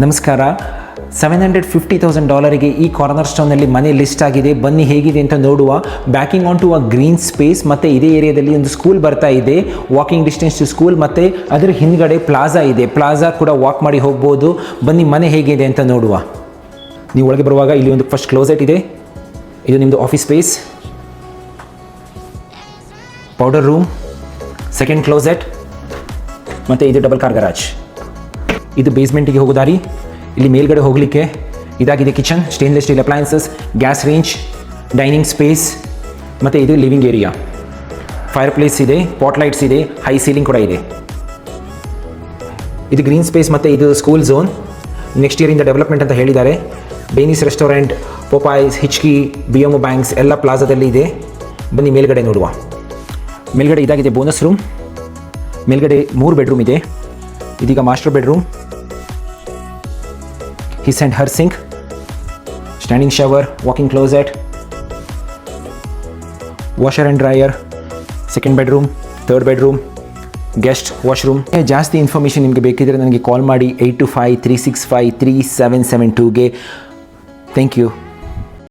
ನಮಸ್ಕಾರ. $750,000 ಈ ಕಾರ್ನರ್ ಸ್ಟೋನ್ನಲ್ಲಿ ಮನೆ ಲಿಸ್ಟ್ ಆಗಿದೆ. ಬನ್ನಿ ಹೇಗಿದೆ ಅಂತ ನೋಡುವ. Backing on to a green space, ಮತ್ತು ಇದೇ ಏರಿಯಾದಲ್ಲಿ ಒಂದು ಸ್ಕೂಲ್ ಬರ್ತಾ ಇದೆ, ವಾಕಿಂಗ್ ಡಿಸ್ಟೆನ್ಸ್ ಟು ಸ್ಕೂಲ್, ಮತ್ತು ಅದರ ಹಿಂದ್ಗಡೆ ಪ್ಲಾಜಾ ಇದೆ. ಪ್ಲಾಜಾ ಕೂಡ ವಾಕ್ ಮಾಡಿ ಹೋಗ್ಬೋದು. ಬನ್ನಿ ಮನೆ ಹೇಗಿದೆ ಅಂತ ನೋಡುವ. ನೀವು ಒಳಗೆ ಬರುವಾಗ ಇಲ್ಲಿ ಒಂದು ಫಸ್ಟ್ ಕ್ಲೋಸೆಟ್ ಇದೆ. ಇದು ನಿಮ್ಮದು office space, powder room, second closet, ಮತ್ತು ಇದು ಡಬಲ್ ಕಾರ್ ಗರಾಜ್. ಇದು ಬೇಸ್ಮೆಂಟಿಗೆ ಹೋಗೋ ದಾರಿ. ಇಲ್ಲಿ ಮೇಲ್ಗಡೆ ಹೋಗಲಿಕ್ಕೆ ಇದಾಗಿದೆ kitchen, stainless steel appliances, gas range, dining space, ಮತ್ತು ಇದು ಲಿವಿಂಗ್ ಏರಿಯಾ. ಫೈರ್ ಪ್ಲೇಸ್ ಇದೆ, ಪಾಟ್ ಲೈಟ್ಸ್ ಇದೆ, ಹೈ ಸೀಲಿಂಗ್ ಕೂಡ ಇದೆ. ಇದು ಗ್ರೀನ್ ಸ್ಪೇಸ್ ಮತ್ತು ಇದು ಸ್ಕೂಲ್ ಝೋನ್. ನೆಕ್ಸ್ಟ್ ಇಯರಿಂದ ಡೆವಲಪ್ಮೆಂಟ್ ಅಂತ ಹೇಳಿದ್ದಾರೆ. ಬೇನೀಸ್ ರೆಸ್ಟೋರೆಂಟ್, ಪೊಪಾಯ್ಸ್, ಹಿಚ್ಕಿ, BMO ಬ್ಯಾಂಕ್ಸ್ ಎಲ್ಲ ಪ್ಲಾಜಾದಲ್ಲಿ ಇದೆ. ಬನ್ನಿ ಮೇಲ್ಗಡೆ ನೋಡುವ. ಮೇಲ್ಗಡೆ ಇದಾಗಿದೆ ಬೋನಸ್ ರೂಮ್. ಮೇಲ್ಗಡೆ 3 ಬೆಡ್ರೂಮ್ ಇದೆ. ಇದೀಗ master bedroom, his and her sink, standing shower, walk-in closet, washer and dryer, second bedroom, third bedroom, guest washroom. ಜಾಸ್ತಿ ಇನ್ಫಾರ್ಮೇಷನ್ ನಿಮಗೆ ಬೇಕಿದ್ದರೆ ನನಗೆ ಕಾಲ್ ಮಾಡಿ 825-365-3772ಗೆ. Thank you.